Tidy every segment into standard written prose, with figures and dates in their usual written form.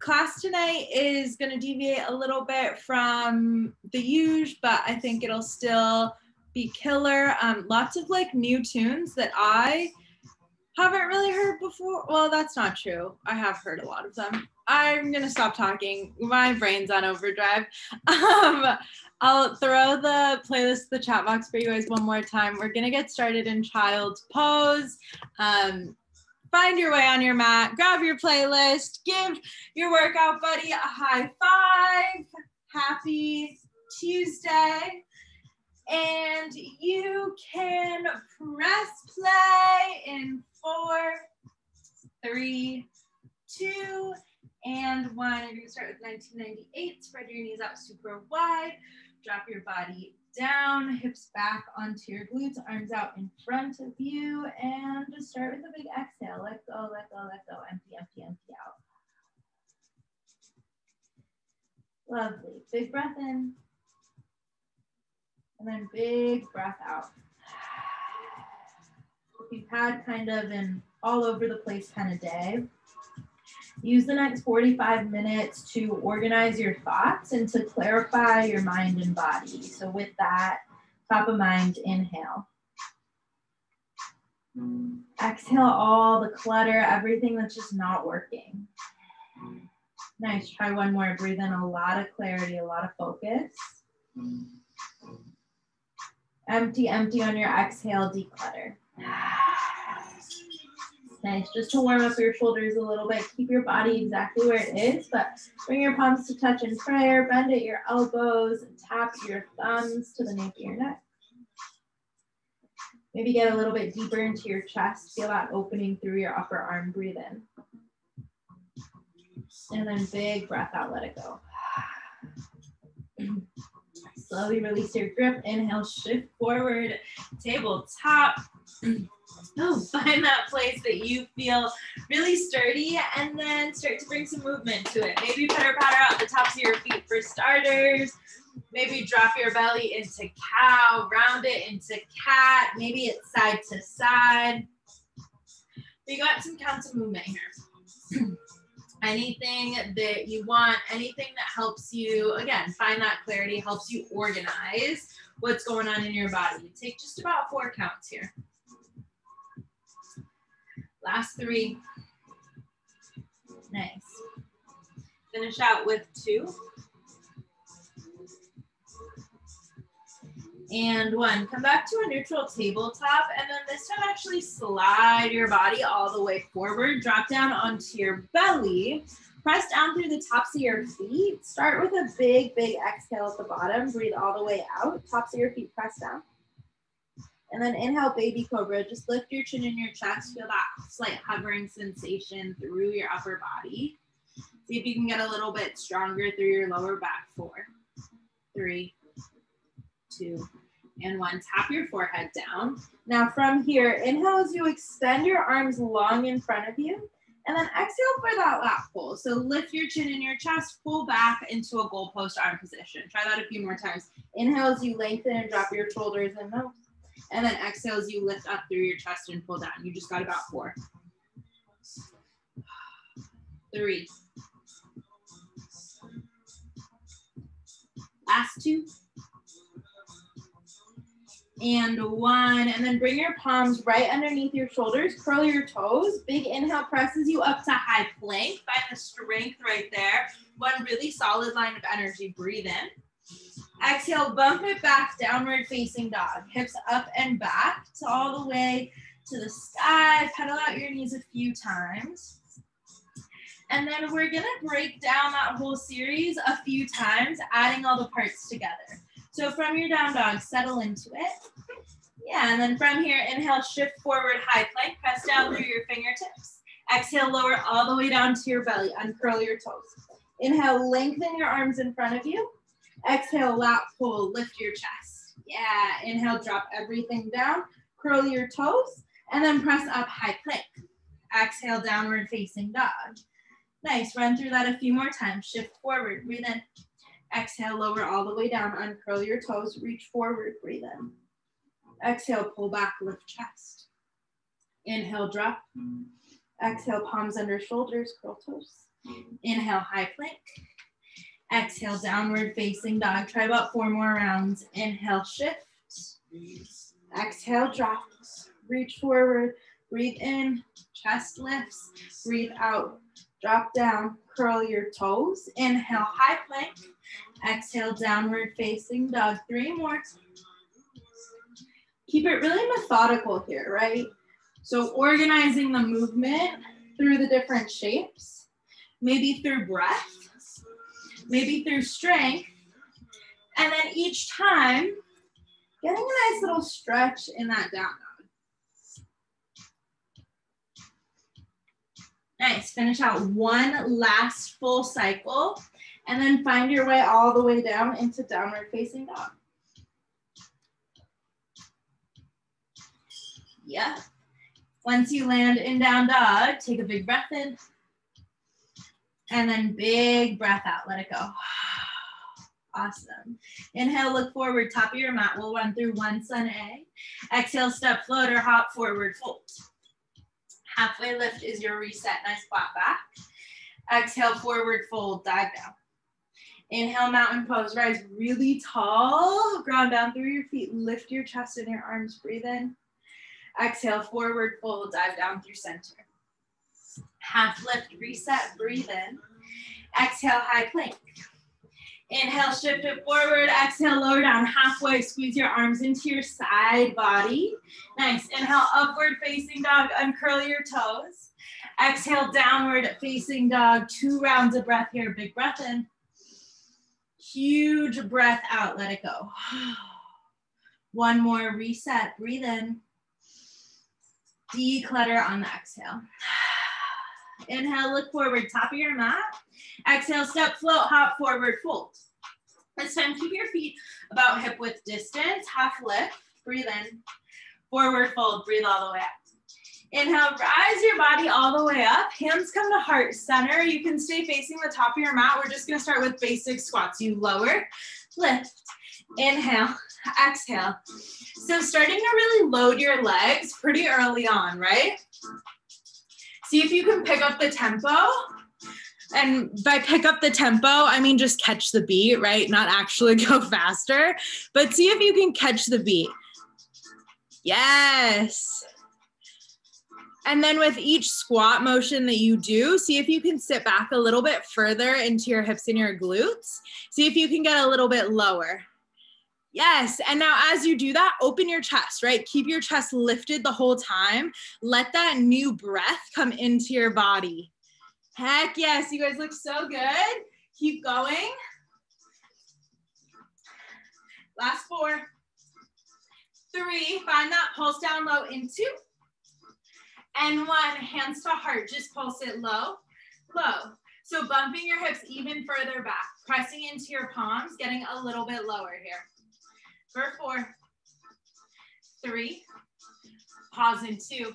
class tonight is going to deviate a little bit from the usual, but I think it'll still be killer. Lots of like new tunes that I haven't really heard before. Well, that's not true. I have heard a lot of them. I'm going to stop talking. My brain's on overdrive. I'll throw the playlist, the chat box for you guys one more time. We're going to get started in child's pose. Find your way on your mat, grab your playlist, give your workout buddy a high five. Happy Tuesday. And you can press play in 4, 3, 2, and 1. You're going to start with 1998. Spread your knees out super wide. Drop your body down, hips back onto your glutes, arms out in front of you, and just start with a big exhale. Let go, let go, let go. Empty, empty, empty out. Lovely. Big breath in. And then big breath out. If you've had kind of an all over the place kind of day, use the next 45 minutes to organize your thoughts and to clarify your mind and body. So with that, top of mind, inhale. Exhale all the clutter, everything that's just not working. Nice, try one more. Breathe in a lot of clarity, a lot of focus. Empty, empty on your exhale, declutter. Nice, just to warm up your shoulders a little bit. Keep your body exactly where it is, but bring your palms to touch in prayer. Bend at your elbows, tap your thumbs to the nape of your neck. Maybe get a little bit deeper into your chest. Feel that opening through your upper arm. Breathe in. And then big breath out, let it go. Slowly release your grip. Inhale, shift forward, tabletop. Oh, find that place that you feel really sturdy and then start to bring some movement to it. Maybe pitter patter out the tops of your feet for starters. Maybe drop your belly into cow, round it into cat. Maybe it's side to side. We got some counts of movement here. Anything that you want, anything that helps you, again, find that clarity, helps you organize what's going on in your body. Take just about 4 counts here. Last 3. Nice. Finish out with 2. And 1. Come back to a neutral tabletop, and then this time actually slide your body all the way forward. Drop down onto your belly. Press down through the tops of your feet. Start with a big, big exhale at the bottom. Breathe all the way out. Tops of your feet press down. And then inhale, baby cobra. Just lift your chin in your chest. Feel that slight hovering sensation through your upper body. See if you can get a little bit stronger through your lower back. 4, 3, 2, and 1. Tap your forehead down. Now from here, inhale as you extend your arms long in front of you. And then exhale for that lap pull. So lift your chin in your chest, pull back into a goalpost arm position. Try that a few more times. Inhale as you lengthen and drop your shoulders and nose. And then exhale as you lift up through your chest and pull down. You just got about 4. 3. Last 2. And 1. And then bring your palms right underneath your shoulders. Curl your toes. Big inhale presses you up to high plank. Find the strength right there. 1 really solid line of energy. Breathe in. Exhale, bump it back, downward facing dog. Hips up and back to all the way to the sky. Pedal out your knees a few times. And then we're gonna break down that whole series a few times, adding all the parts together. So from your down dog, settle into it. Yeah, and then from here, inhale, shift forward, high plank, press down through your fingertips. Exhale, lower all the way down to your belly, uncurl your toes. Inhale, lengthen your arms in front of you. Exhale, lap pull, lift your chest. Yeah, inhale, drop everything down, curl your toes, and then press up, high plank. Exhale, downward facing dog. Nice, run through that a few more times. Shift forward, breathe in. Exhale, lower all the way down, uncurl your toes, reach forward, breathe in. Exhale, pull back, lift chest. Inhale, drop. Exhale, palms under shoulders, curl toes. Inhale, high plank. Exhale, downward facing dog. Try about 4 more rounds. Inhale, shift. Exhale, drop. Reach forward. Breathe in. Chest lifts. Breathe out. Drop down. Curl your toes. Inhale, high plank. Exhale, downward facing dog. 3 more. Keep it really methodical here, right? So organizing the movement through the different shapes, maybe through breath, maybe through strength, and then each time, getting a nice little stretch in that down dog. Nice, finish out one last full cycle, and then find your way all the way down into downward facing dog. Yeah. Once you land in down dog, take a big breath in. And then big breath out, let it go. Awesome. Inhale, look forward, top of your mat. We'll run through one sun A. Exhale, step, float, or hop forward, fold. Halfway lift is your reset, nice flat back. Exhale, forward fold, dive down. Inhale, mountain pose, rise really tall. Ground down through your feet, lift your chest and your arms, breathe in. Exhale, forward fold, dive down through center. Half lift, reset, breathe in. Exhale, high plank. Inhale, shift it forward. Exhale, lower down halfway. Squeeze your arms into your side body. Nice. Inhale, upward facing dog. Uncurl your toes. Exhale, downward facing dog. 2 rounds of breath here. Big breath in. Huge breath out. Let it go. 1 more. Reset. Breathe in. Declutter on the exhale. Inhale, look forward, top of your mat. Exhale, step, float, hop, forward, fold. This time, keep your feet about hip width distance, half lift, breathe in. Forward fold, breathe all the way up. Inhale, rise your body all the way up. Hands come to heart center. You can stay facing the top of your mat. We're just gonna start with basic squats. You lower, lift, inhale, exhale. So starting to really load your legs pretty early on, right? See if you can pick up the tempo. And by pick up the tempo, I mean just catch the beat, right? Not actually go faster, but see if you can catch the beat. Yes. And then with each squat motion that you do, see if you can sit back a little bit further into your hips and your glutes. See if you can get a little bit lower. Yes, and now as you do that, open your chest, right? Keep your chest lifted the whole time. Let that new breath come into your body. Heck yes, you guys look so good. Keep going. Last 4, 3, find that pulse down low in 2. And 1, hands to heart, just pulse it low, low. So bumping your hips even further back, pressing into your palms, getting a little bit lower here. For 4, 3, pause in 2,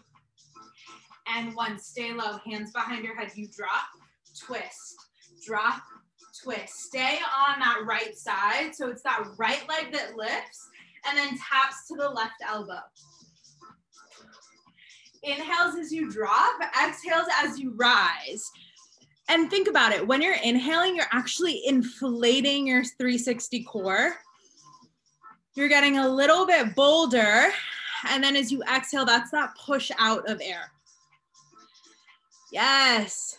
and 1, stay low, hands behind your head, you drop, twist, stay on that right side, so it's that right leg that lifts, and then taps to the left elbow. Inhales as you drop, exhales as you rise. And think about it, when you're inhaling, you're actually inflating your 360 core. You're getting a little bit bolder, and then as you exhale, that's that push out of air. Yes.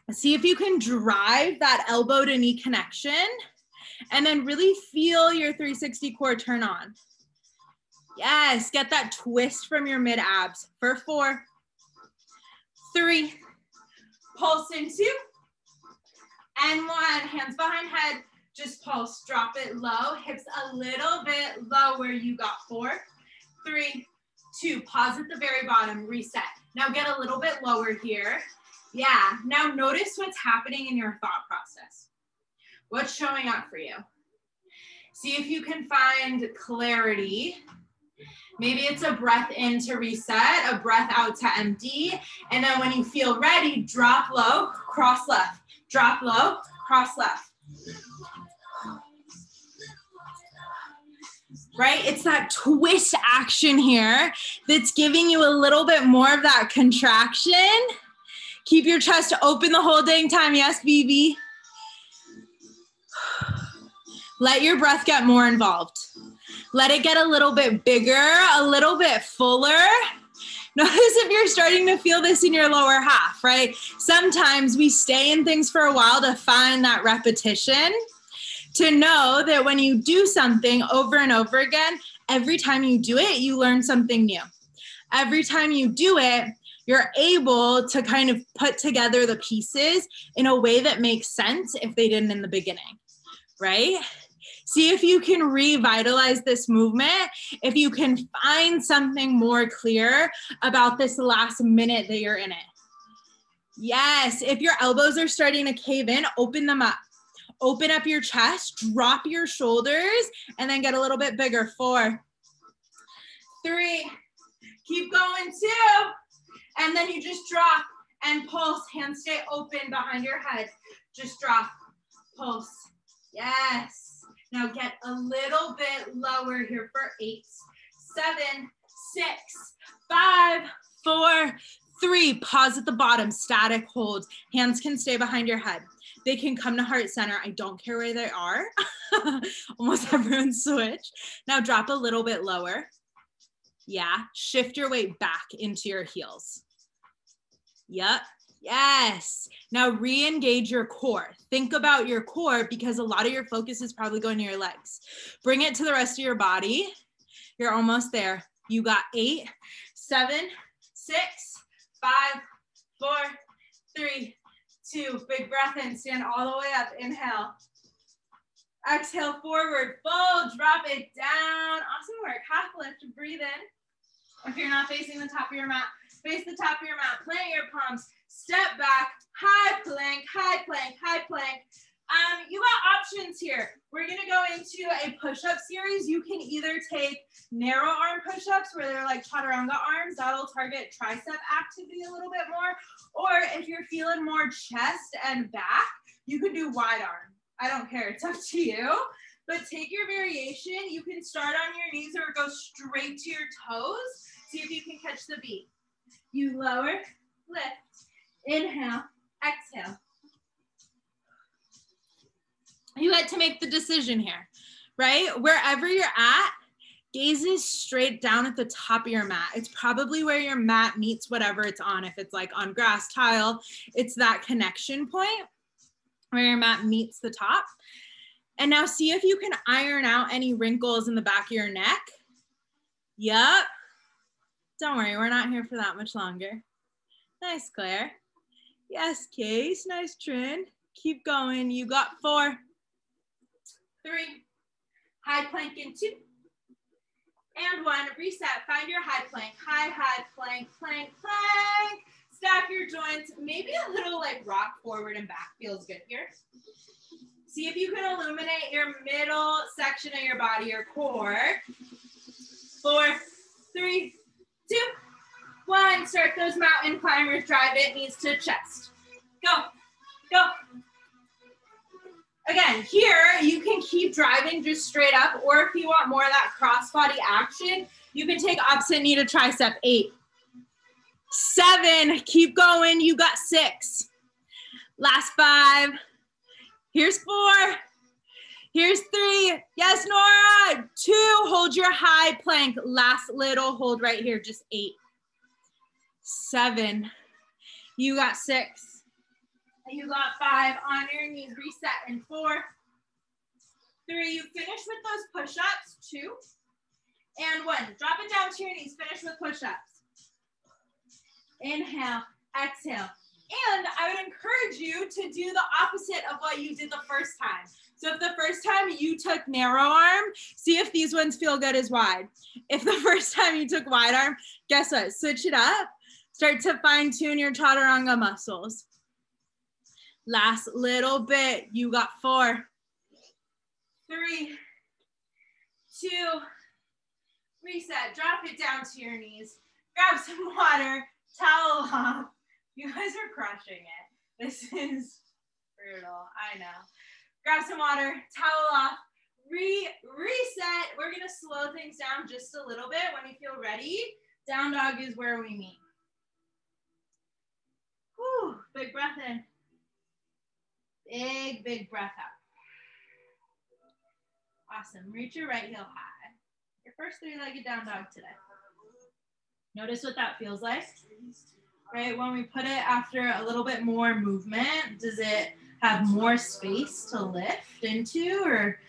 See if you can drive that elbow to knee connection, and then really feel your 360 core turn on. Yes, get that twist from your mid abs. For 4, 3, pulse in 2, and 1, hands behind head. Just pulse, drop it low, hips a little bit lower. You got 4, 3, 2, pause at the very bottom, reset. Now get a little bit lower here. Yeah, now notice what's happening in your thought process. What's showing up for you? See if you can find clarity. Maybe it's a breath in to reset, a breath out to empty. And then when you feel ready, drop low, cross left. Drop low, cross left. Right? It's that twist action here that's giving you a little bit more of that contraction. Keep your chest open the whole dang time. Yes, BB. Let your breath get more involved. Let it get a little bit bigger, a little bit fuller. Notice if you're starting to feel this in your lower half, right? Sometimes we stay in things for a while to find that repetition, to know that when you do something over and over again, every time you do it, you learn something new. Every time you do it, you're able to kind of put together the pieces in a way that makes sense if they didn't in the beginning, right? See if you can revitalize this movement, if you can find something more clear about this last minute that you're in it. Yes, if your elbows are starting to cave in, open them up. Open up your chest, drop your shoulders, and then get a little bit bigger. 4, 3, keep going, 2, and then you just drop and pulse. Hands stay open behind your head. Just drop, pulse. Yes. Now get a little bit lower here for 8, 7, 6, 5, 4, 3. Pause at the bottom, static hold. Hands can stay behind your head. They can come to heart center. I don't care where they are. Almost everyone switch. Now drop a little bit lower. Yeah, shift your weight back into your heels. Yep. Yes. Now re-engage your core. Think about your core because a lot of your focus is probably going to your legs. Bring it to the rest of your body. You're almost there. You got 8, 7, 6, 5, 4, 3, 2. Big breath in. Stand all the way up. Inhale. Exhale forward. Fold. Drop it down. Awesome work. Half lift. Breathe in. If you're not facing the top of your mat, face the top of your mat. Plant your palms. Step back, high plank, high plank, high plank. You got options here. We're gonna go into a push-up series. You can either take narrow arm push-ups where they're like Chaturanga arms, that'll target tricep activity a little bit more. Or if you're feeling more chest and back, you can do wide arm. I don't care, it's up to you. But take your variation. You can start on your knees or go straight to your toes. See if you can catch the beat. You lower, lift. Inhale, exhale. You get to make the decision here, right? Wherever you're at, gaze is straight down at the top of your mat. It's probably where your mat meets whatever it's on. If it's like on grass tile, it's that connection point where your mat meets the top. And now see if you can iron out any wrinkles in the back of your neck. Yep. Don't worry, we're not here for that much longer. Nice, Claire. Yes, Case, nice Trin. Keep going, you got 4, 3, high plank in 2, and 1, reset, find your high plank, high plank, plank, plank, stack your joints, maybe a little like rock forward and back, feels good here. See if you can illuminate your middle section of your body, your core. 4, 3, 2, 1, start those mountain climbers, drive it, knees to chest. Go, go. Again, here, you can keep driving just straight up, or if you want more of that cross-body action, you can take opposite knee to tricep. 8, 7, keep going, you got 6. Last 5. Here's 4. Here's 3. Yes, Nora. 2, hold your high plank. Last little hold right here, just 8. 7, you got 6, you got 5, on your knees, reset in 4, 3, you finish with those push-ups, 2, and 1, drop it down to your knees, finish with push-ups, inhale, exhale, and I would encourage you to do the opposite of what you did the first time. So if the first time you took narrow arm, see if these ones feel good as wide. If the first time you took wide arm, guess what, switch it up. Start to fine tune your Chaturanga muscles. Last little bit, you got 4, 3, 2, reset, drop it down to your knees, grab some water, towel off. You guys are crushing it. This is brutal, I know. Grab some water, towel off, reset. We're gonna slow things down just a little bit. When you feel ready, down dog is where we meet. Whew, big breath in. Big, big breath out. Awesome. Reach your right heel high. Your first three-legged down dog today. Notice what that feels like. Right, when we put it after a little bit more movement, does it have more space to lift into or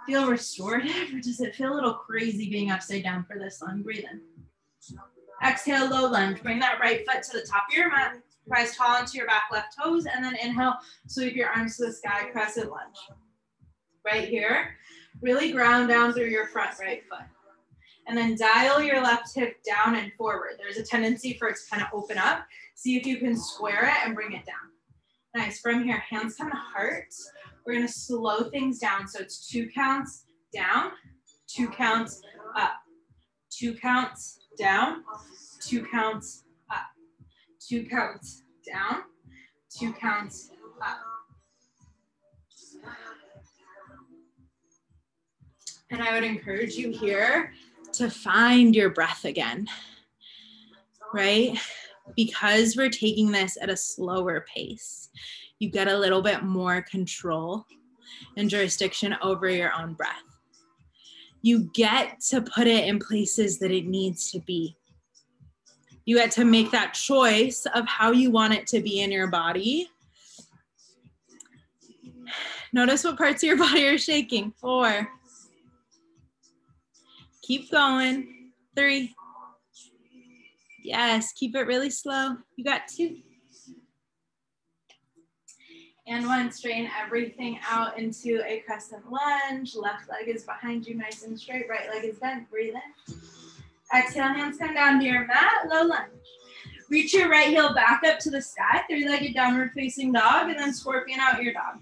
feel restorative, or does it feel a little crazy being upside down for this one? Breathe in. Exhale, low lunge. Bring that right foot to the top of your mat. Rise tall onto your back left toes, and then inhale, sweep your arms to the sky, crescent lunge. Right here, really ground down through your front right foot. And then dial your left hip down and forward. There's a tendency for it to kind of open up. See if you can square it and bring it down. Nice. From here, hands come to heart. We're going to slow things down. So it's 2 counts down, 2 counts up, 2 counts down, 2 counts up, 2 counts down, 2 counts up. And I would encourage you here to find your breath again, right? Because we're taking this at a slower pace, you get a little bit more control and jurisdiction over your own breath. You get to put it in places that it needs to be. You get to make that choice of how you want it to be in your body. Notice what parts of your body are shaking. 4. Keep going. 3. Yes, keep it really slow. You got 2. And 1, straighten everything out into a crescent lunge. Left leg is behind you, nice and straight. Right leg is bent. Breathe in. Exhale, hands come down to your mat. Low lunge. Reach your right heel back up to the sky. 3-legged downward facing dog, and then scorpion out your dog.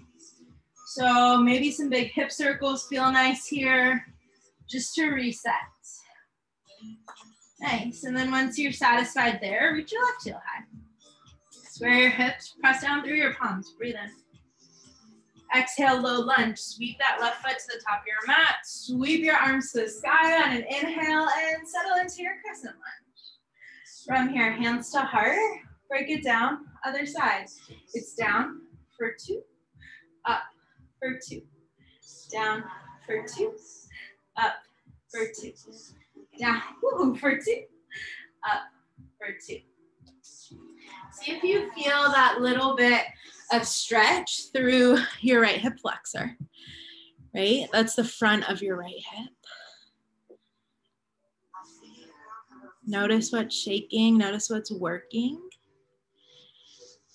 So maybe some big hip circles feel nice here, just to reset. Nice. And then once you're satisfied there, reach your left heel high. Square your hips, press down through your palms. Breathe in. Exhale, low lunge. Sweep that left foot to the top of your mat. Sweep your arms to the sky on an inhale and settle into your crescent lunge. From here, hands to heart. Break it down. Other side. It's down for 2, up for 2, down for 2, up for 2, down for 2, up for 2. See if you feel that little bit of stretch through your right hip flexor, right? That's the front of your right hip. Notice what's shaking, notice what's working.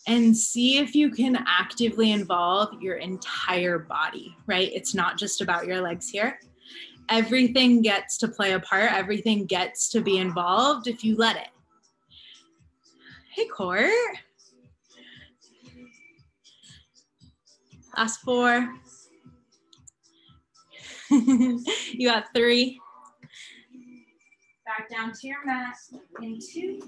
And see if you can actively involve your entire body, right? It's not just about your legs here. Everything gets to play a part. Everything gets to be involved if you let it. Hey, Court. Last 4. You got 3. Back down to your mat in 2.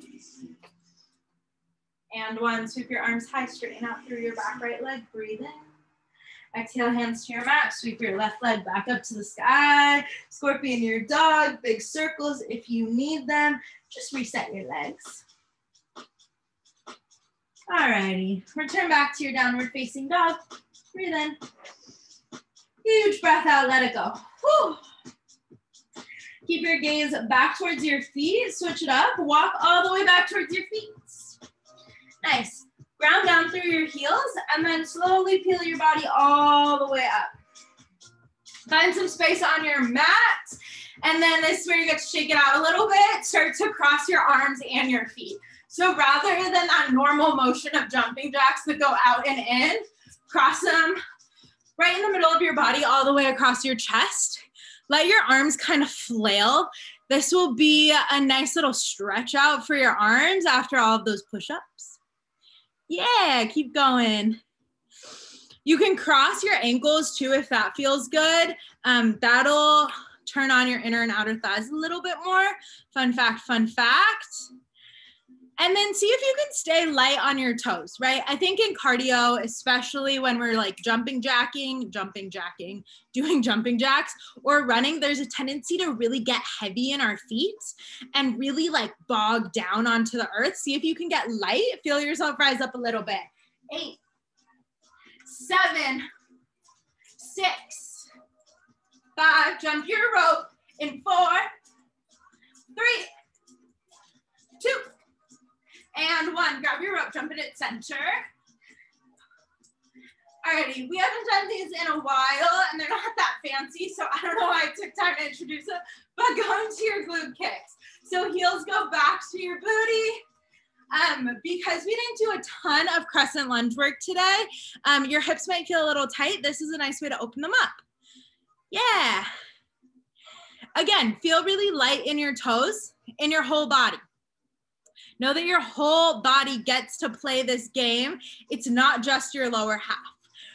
And 1, sweep your arms high, straighten out through your back right leg, breathe in. Exhale, hands to your mat, sweep your left leg back up to the sky. Scorpion your dog, big circles if you need them. Just reset your legs. Alrighty, return back to your downward facing dog. Breathe in. Huge breath out, let it go. Whew. Keep your gaze back towards your feet, switch it up, walk all the way back towards your feet. Nice. Ground down through your heels and then slowly peel your body all the way up. Find some space on your mat. And then this is where you get to shake it out a little bit. Start to cross your arms and your feet. So rather than that normal motion of jumping jacks that go out and in, cross them right in the middle of your body all the way across your chest. Let your arms kind of flail. This will be a nice little stretch out for your arms after all of those push-ups. Yeah, keep going. You can cross your ankles too if that feels good. That'll turn on your inner and outer thighs a little bit more. Fun fact, fun fact. And then see if you can stay light on your toes, right? I think in cardio, especially when we're like doing jumping jacks or running, there's a tendency to really get heavy in our feet and really like bog down onto the earth. See if you can get light, feel yourself rise up a little bit. 8, 7, 6, 5, jump your rope in 4, 3, 2, and 1. Grab your rope, jump it at center. Alrighty, we haven't done these in a while and they're not that fancy, so I don't know why I took time to introduce them, but go into your glute kicks. So heels go back to your booty. Because we didn't do a ton of crescent lunge work today, your hips might feel a little tight. This is a nice way to open them up. Yeah. Again, feel really light in your toes, in your whole body. Know that your whole body gets to play this game. It's not just your lower half,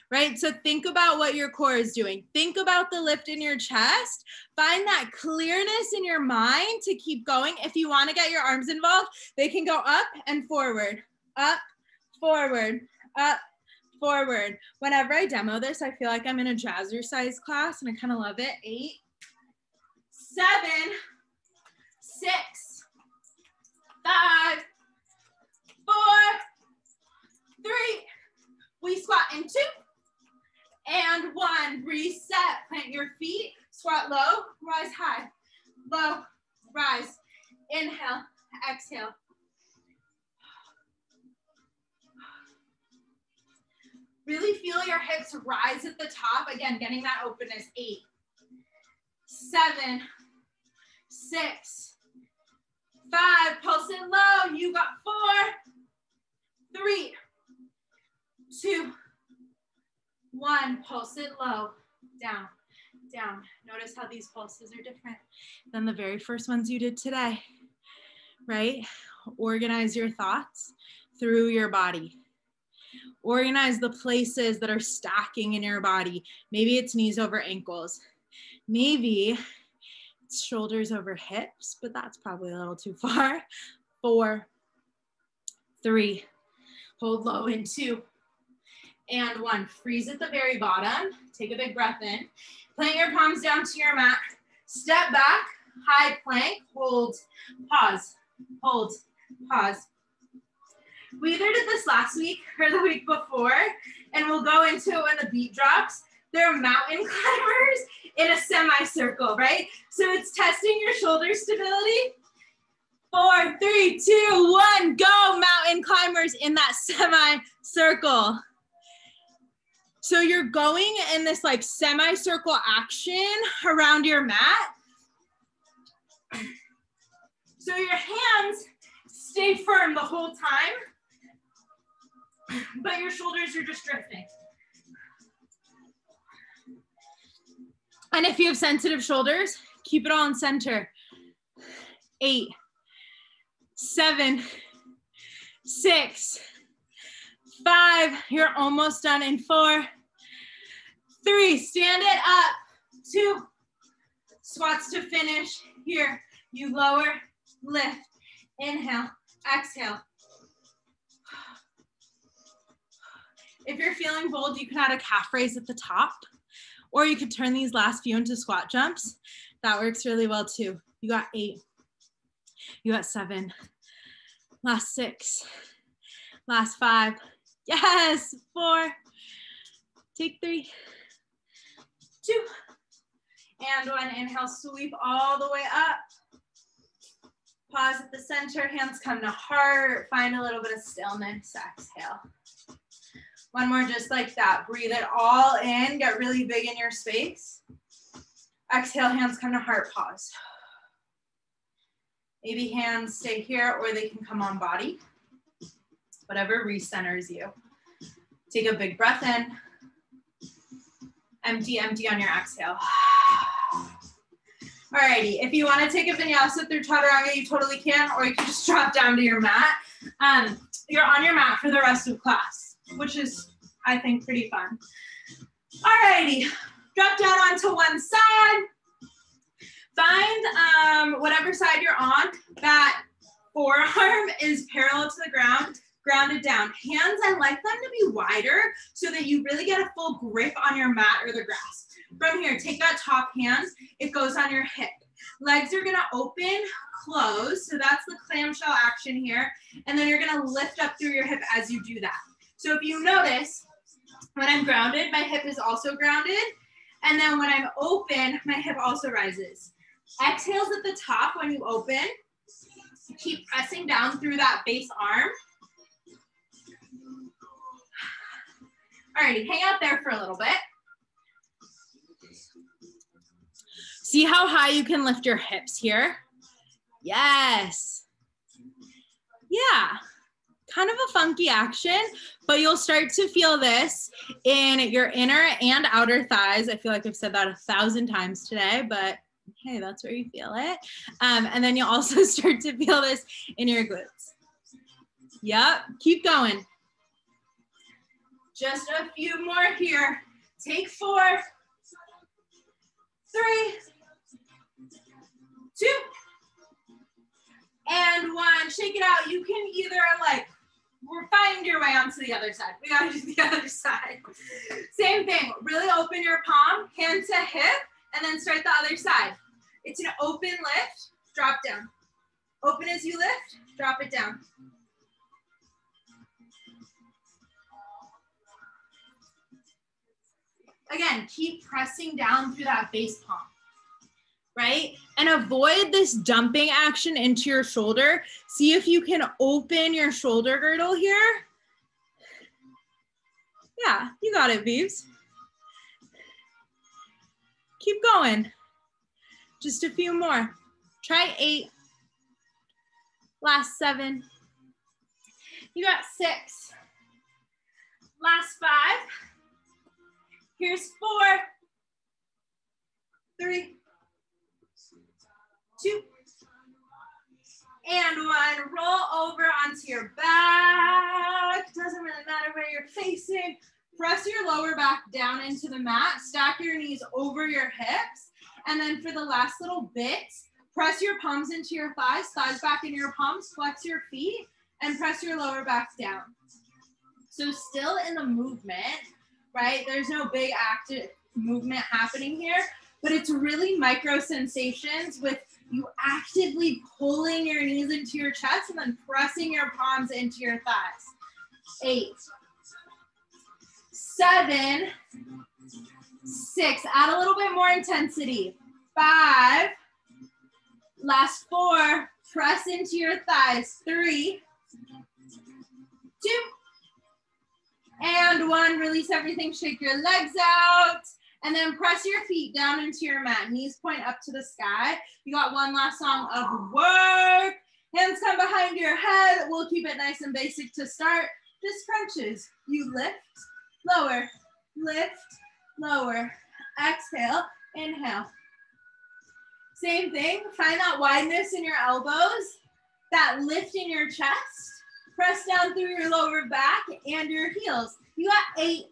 right? So think about what your core is doing. Think about the lift in your chest. Find that clearness in your mind to keep going. If you want to get your arms involved, they can go up and forward, up, forward, up, forward. Whenever I demo this, I feel like I'm in a jazzercise class and I kind of love it. 8, 7, 6, 5, 4, 3. We squat in 2 and 1. Reset. Plant your feet. Squat low. Rise high. Low. Rise. Inhale. Exhale. Really feel your hips rise at the top. Again, getting that openness. 8, 7, 6, 5, pulse it low. You got 4, 3, 2, 1. Pulse it low. Down, down. Notice how these pulses are different than the very first ones you did today, right? Organize your thoughts through your body. Organize the places that are stacking in your body. Maybe it's knees over ankles. Maybe it's shoulders over hips, but that's probably a little too far. 4, 3, hold low in 2 and 1. Freeze at the very bottom. Take a big breath in. Plant your palms down to your mat. Step back, high plank, hold, pause, hold, pause. We either did this last week or the week before, and we'll go into it when the beat drops. They're mountain climbers in a semicircle, right? So it's testing your shoulder stability. 4, 3, 2, 1, go, mountain climbers in that semicircle. So you're going in this like semicircle action around your mat. So your hands stay firm the whole time, but your shoulders are just drifting. And if you have sensitive shoulders, keep it all in center. 8, 7, 6, 5, you're almost done in 4, 3, stand it up, 2, squats to finish. Here, you lower, lift, inhale, exhale. If you're feeling bold, you can add a calf raise at the top, or you could turn these last few into squat jumps. That works really well too. You got 8, you got 7, last 6, last 5, yes, 4, take 3, 2, and 1. Inhale, sweep all the way up. Pause at the center, hands come to heart. Find a little bit of stillness, exhale. One more just like that. Breathe it all in, get really big in your space. Exhale, hands come to heart, pause. Maybe hands stay here or they can come on body. Whatever recenters you. Take a big breath in. Empty, empty on your exhale. Alrighty, if you want to take a vinyasa through Chaturanga, you totally can, or you can just drop down to your mat. You're on your mat for the rest of class, which is, I think, pretty fun. Alrighty, drop down onto one side. Find whatever side you're on that Forearm is parallel to the ground, grounded down. Hands, I like them to be wider so that you really get a full grip on your mat or the grass. From here, take that top hand, it goes on your hip. Legs are gonna open, close, so that's the clamshell action here, and then you're gonna lift up through your hip as you do that. So if you notice, when I'm grounded, my hip is also grounded, and then when I'm open, my hip also rises. Exhales at the top when you open. Keep pressing down through that base arm. Alrighty, hang out there for a little bit. See how high you can lift your hips here? Yes. Yeah, kind of a funky action, but you'll start to feel this in your inner and outer thighs. I feel like I've said that 1,000 times today, but hey, that's where you feel it. And then you'll also start to feel this in your glutes. Yep, keep going. Just a few more here. Take 4, 3, 2, and 1. Shake it out. You can either like, find your way onto the other side. We gotta do the other side. Same thing, really open your palm, hand to hip, and then start the other side. It's an open lift, drop down. Open as you lift, drop it down. Again, keep pressing down through that base palm, right? And avoid this dumping action into your shoulder. See if you can open your shoulder girdle here. Yeah, you got it, Beebs. Keep going. Just a few more. Try 8. Last 7. You got 6. Last 5. Here's 4, 3, 2, and 1. Roll over onto your back. Doesn't really matter where you're facing. Press your lower back down into the mat. Stack your knees over your hips. And then for the last little bit, press your palms into your thighs, thighs back in your palms, flex your feet, and press your lower back down. So still in the movement, right? There's no big active movement happening here, but it's really micro sensations with you actively pulling your knees into your chest and then pressing your palms into your thighs. 8, 7, 6, add a little bit more intensity. 5, last 4, press into your thighs. 3, 2, and 1, release everything, shake your legs out, and then press your feet down into your mat. Knees point up to the sky. You got one last song of work. Hands come behind your head. We'll keep it nice and basic to start. Just crunches. You lift, lower, lift, lower. Exhale, inhale. Same thing, find that wideness in your elbows, that lift in your chest. Press down through your lower back and your heels. You got 8,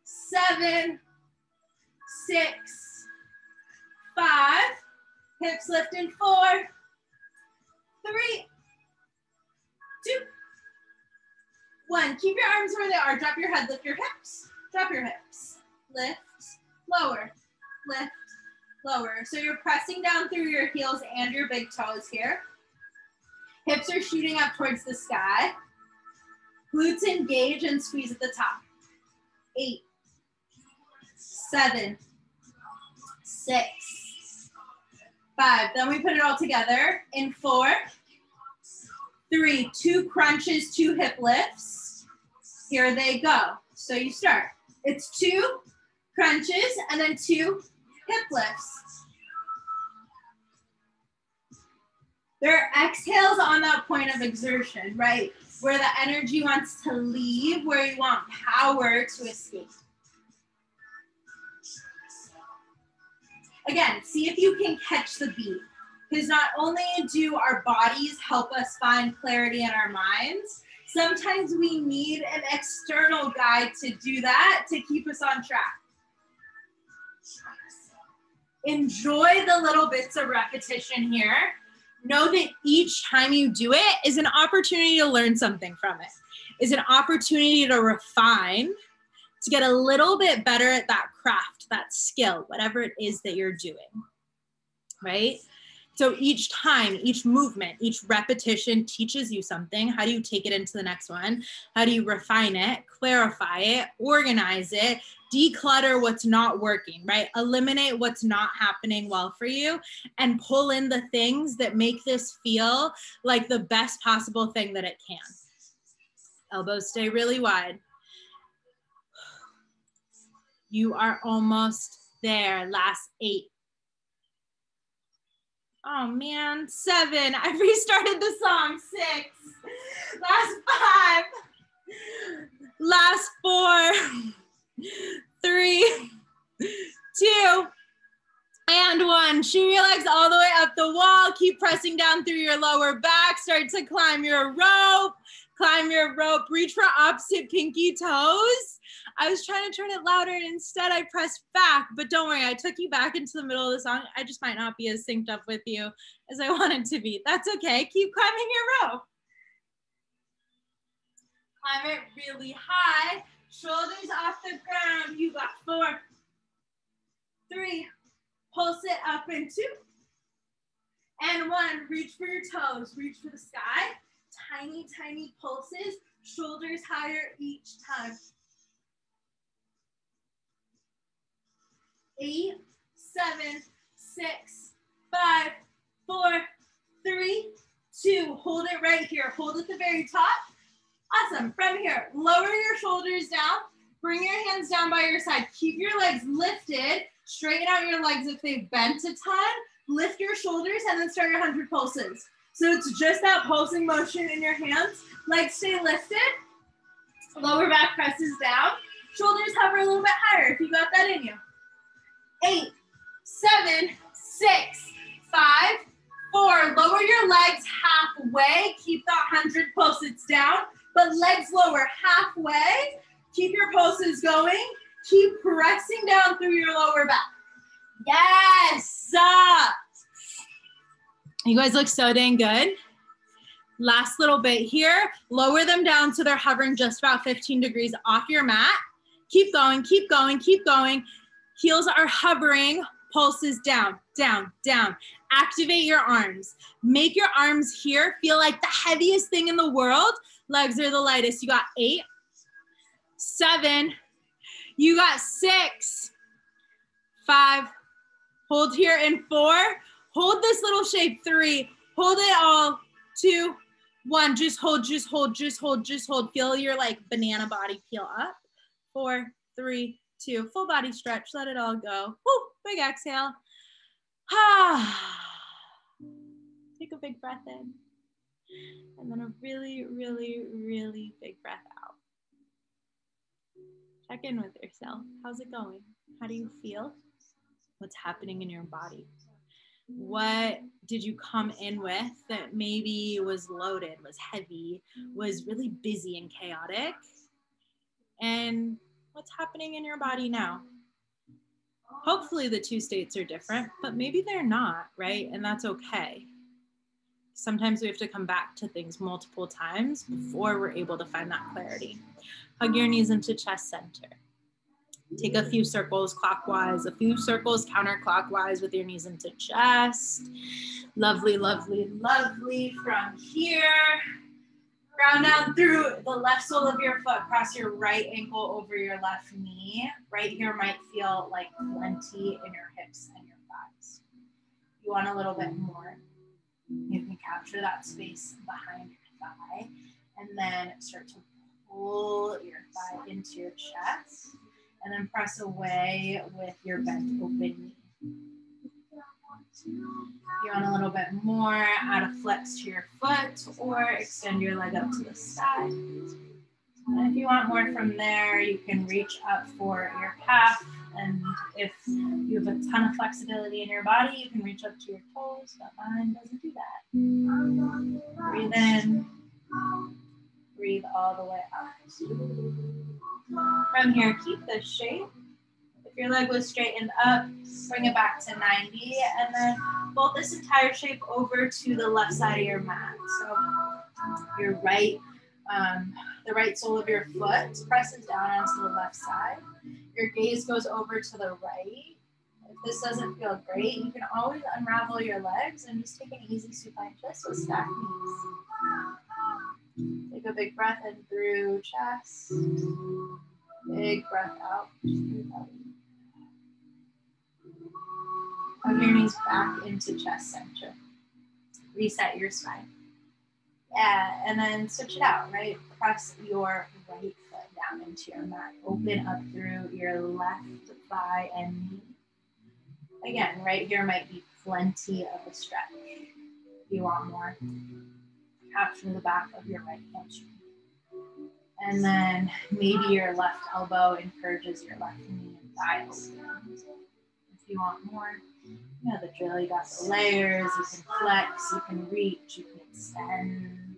7, 6, 5, hips lift in 4, 3, 2, 1. Keep your arms where they are. Drop your head, lift your hips. Drop your hips. Lift, lower, lift, lower. So you're pressing down through your heels and your big toes here. Hips are shooting up towards the sky. Glutes engage and squeeze at the top. 8, 7, 6, 5. Then we put it all together in 4, 3, 2 crunches, 2 hip lifts. Here they go. So you start. It's 2 crunches and then 2 hip lifts. There are exhales on that point of exertion, right? Where the energy wants to leave, where you want power to escape. Again, see if you can catch the beat. Because not only do our bodies help us find clarity in our minds, sometimes we need an external guide to do that to keep us on track. Enjoy the little bits of repetition here. Know that each time you do it is an opportunity to learn something from it, is an opportunity to refine, to get a little bit better at that craft, that skill, whatever it is that you're doing, right? So each time, each movement, each repetition teaches you something. How do you take it into the next one? How do you refine it, clarify it, organize it, declutter what's not working, right? Eliminate what's not happening well for you and pull in the things that make this feel like the best possible thing that it can. Elbows stay really wide. You are almost there. Last 8. Oh man, 7. I restarted the song. 6. Last 5. Last 4. 3, 2, and 1. Shoot your legs all the way up the wall. Keep pressing down through your lower back. Start to climb your rope. Climb your rope. Reach for opposite pinky toes. I was trying to turn it louder and instead I pressed back, but don't worry, I took you back into the middle of the song. I just might not be as synced up with you as I wanted to be. That's okay. Keep climbing your rope. Climb it really high. Shoulders off the ground. You got 4, 3, pulse it up in 2, and 1. Reach for your toes. Reach for the sky. Tiny, tiny pulses. Shoulders higher each time. 8, 7, 6, 5, 4, 3, 2. Hold it right here. Hold at the very top. Awesome. From here, lower your shoulders down. Bring your hands down by your side. Keep your legs lifted. Straighten out your legs if they've bent a ton. Lift your shoulders and then start your 100 pulses. So it's just that pulsing motion in your hands. Legs stay lifted. Lower back presses down. Shoulders hover a little bit higher if you got that in you. 8, 7, 6, 5, 4. Lower your legs halfway. Keep that 100 pulses down, but legs lower halfway. Keep your pulses going. Keep pressing down through your lower back. Yes. You guys look so dang good. Last little bit here. Lower them down so they're hovering just about 15 degrees off your mat. Keep going, keep going, keep going. Heels are hovering, pulses down, down, down. Activate your arms. Make your arms here feel like the heaviest thing in the world. Legs are the lightest. You got 8, 7, you got 6, 5, hold here in 4, hold this little shape, 3, hold it all, 2, 1, just hold, just hold, just hold, just hold. Feel your like banana body peel up. 4, 3, 2, full body stretch, let it all go. Woo, big exhale. Take a big breath in. And then a really, really, really big breath out. Check in with yourself. How's it going? How do you feel? What's happening in your body? What did you come in with that maybe was loaded, was heavy, was really busy and chaotic? And what's happening in your body now? Hopefully the 2 states are different, but maybe they're not, right? And that's okay. Sometimes we have to come back to things multiple times before we're able to find that clarity. Hug your knees into chest center. Take a few circles clockwise, a few circles counterclockwise with your knees into chest. Lovely, lovely, lovely. From here, ground down through the left sole of your foot. Cross your right ankle over your left knee. Right here might feel like plenty in your hips and your thighs. You want a little bit more. You can capture that space behind your thigh and then start to pull your thigh into your chest and then press away with your bent open knee. If you want a little bit more, add a flex to your foot or extend your leg up to the side. And if you want more from there, you can reach up for your calf. And if you have a ton of flexibility in your body, you can reach up to your toes, but mine doesn't do that. Breathe in, breathe all the way out. From here, keep this shape. If your leg was straightened up, bring it back to 90, and then fold this entire shape over to the left side of your mat. So your right, the right sole of your foot presses down onto the left side. Your gaze goes over to the right. If this doesn't feel great, you can always unravel your legs and just take an easy supine twist with stacked knees. Take a big breath in through chest. Big breath out through belly. Hug your knees back into chest center. Reset your spine. Yeah, and then switch it out, right? Press your right foot down into your mat. Open up through your left thigh and knee. Again, right here might be plenty of a stretch. If you want more, capture the back of your right hamstring. And then maybe your left elbow encourages your left knee and thigh open. If you want more, you know the drill. You got the layers, you can flex, you can reach, you can extend.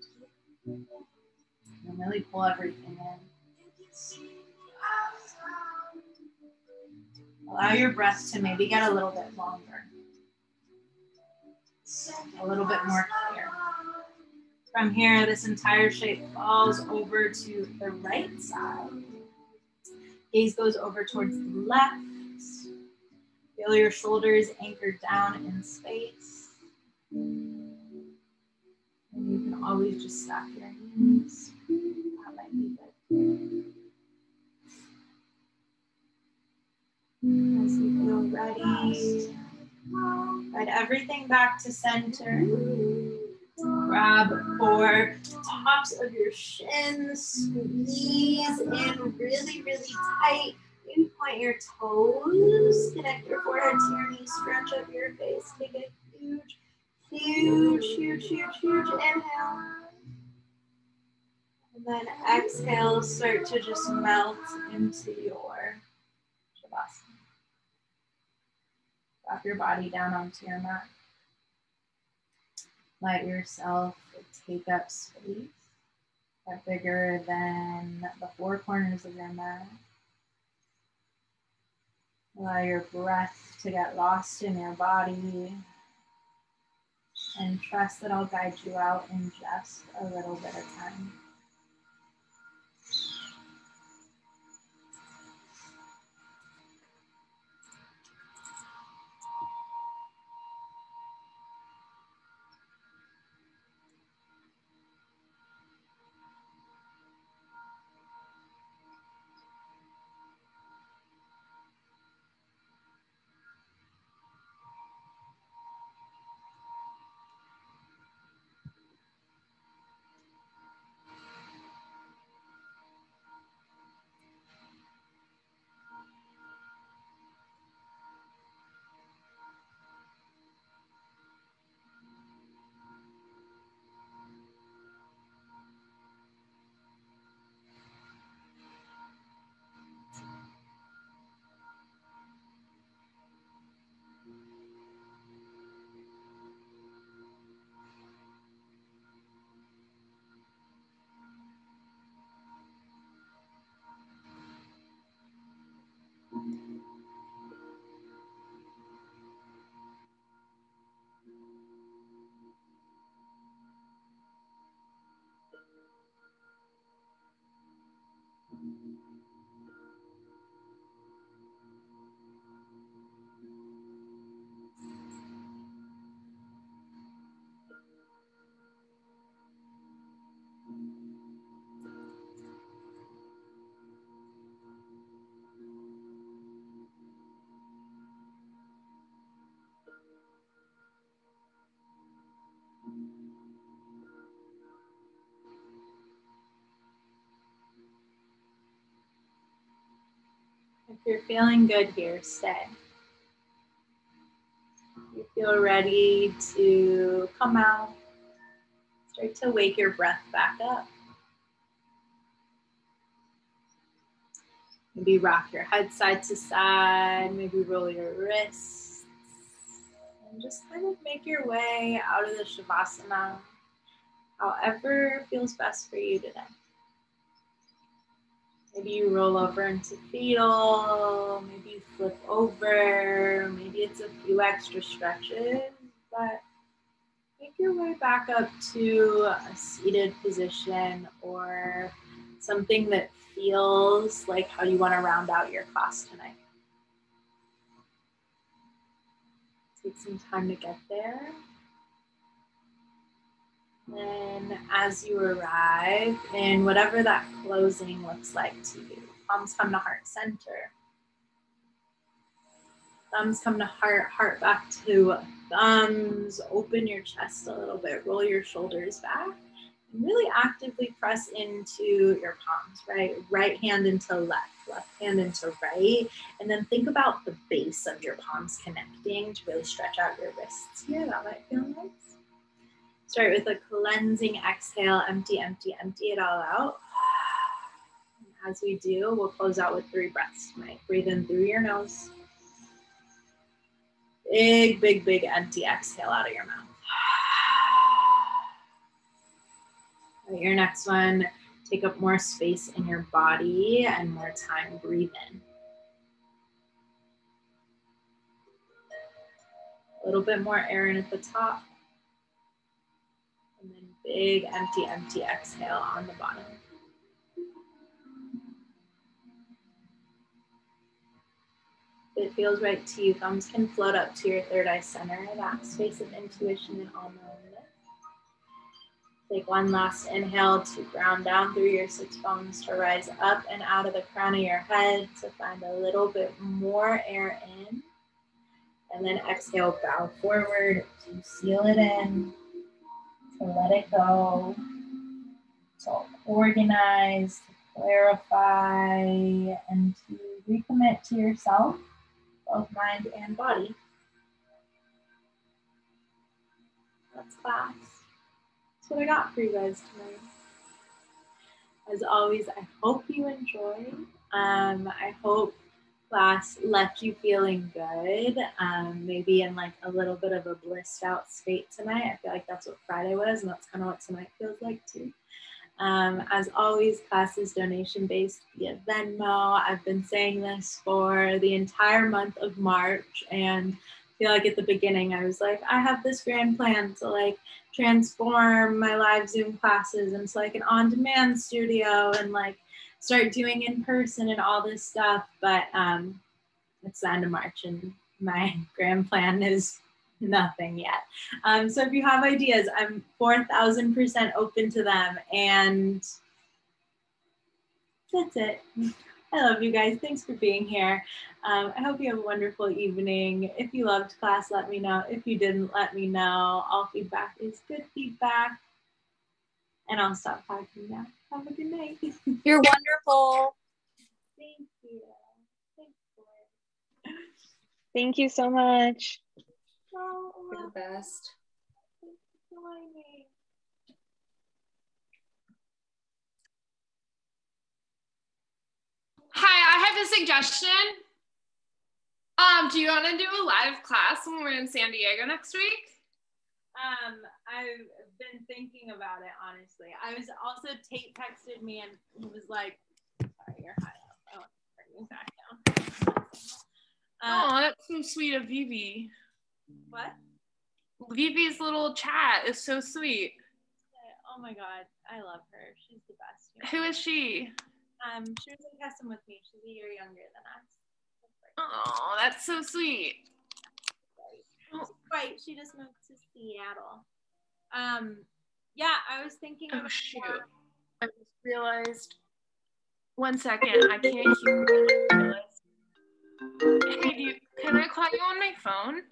And really pull everything in. Allow your breath to maybe get a little bit longer. A little bit more clear. From here, this entire shape falls over to the right side. Gaze goes over towards the left. Feel your shoulders anchored down in space. And you can always just stack your knees. That might be good. As you feel ready, guide everything back to center. Grab for tops of your shins, squeeze in really, really tight. Maybe point your toes, connect your forehead to your knees, stretch up your face. Take a huge, huge, huge, huge, huge inhale. And then exhale, start to just melt into your Shavasana. Drop your body down onto your mat. Let yourself take up space that's bigger than the four corners of your mat. Allow your breath to get lost in your body. And trust that I'll guide you out in just a little bit of time. If you're feeling good here, stay. If you feel ready to come out, start to wake your breath back up. Maybe rock your head side to side, maybe roll your wrists. And just kind of make your way out of the Shavasana, however feels best for you today. Maybe you roll over into fetal, maybe you flip over, maybe it's a few extra stretches, but make your way back up to a seated position or something that feels like how you want to round out your class tonight. Take some time to get there. And as you arrive in whatever that closing looks like to you, palms come to heart center. Thumbs come to heart, heart back to thumbs. Open your chest a little bit, roll your shoulders back, and really actively press into your palms, right? Right hand into left, left hand into right. And then think about the base of your palms connecting to really stretch out your wrists here. That might feel nice. Start with a cleansing exhale, empty, empty, empty it all out. And as we do, we'll close out with 3 breaths tonight. Breathe in through your nose. Big, big, big empty exhale out of your mouth. All right, your next one, take up more space in your body and more time. Breathe in. A little bit more air in at the top. And then big, empty, empty exhale on the bottom. If it feels right to you, thumbs can float up to your third eye center, that space of intuition and all-knowingness. Take one last inhale to ground down through your 6 bones to rise up and out of the crown of your head to find a little bit more air in. And then exhale, bow forward to seal it in, to let it go, to organize, to clarify, and to recommit to yourself, both mind and body. That's class. That's what I got for you guys tonight. As always, I hope you enjoyed. I hope class left you feeling good, maybe in like a little bit of a blissed out state tonight. I feel like that's what Friday was, and that's kind of what tonight feels like too. As always, class is donation based via Venmo. I've been saying this for the entire month of March, and I feel like at the beginning I was like, I have this grand plan to like transform my live Zoom classes into like an on-demand studio and like start doing in person and all this stuff, but it's the end of March and my grand plan is nothing yet. So if you have ideas, I'm 4,000% open to them, and that's it. I love you guys. Thanks for being here. I hope you have a wonderful evening. If you loved class, let me know. If you didn't, let me know. All feedback is good feedback. And I'll stop talking now. Have a good night. You're wonderful. Thank you. Thanks for it. Thank you so much. Oh, You're the best. Thanks for joining. Hi, I have a suggestion. Do you want to do a live class when we're in San Diego next week? I've been thinking about it, honestly. I was also, Tate texted me and he was like, sorry, you're high up. I want to bring you back down. Oh, that's so sweet of Vivi. What? Vivi's little chat is so sweet. Oh my God, I love her. She's the best. Who is she? She was in custom with me. She's a year younger than us. Oh, that's so sweet. She's white. She just moved to Seattle. Yeah, I was thinking about. Oh shoot! I just realized. 1 second, I can't hear you. Hey, can I call you on my phone?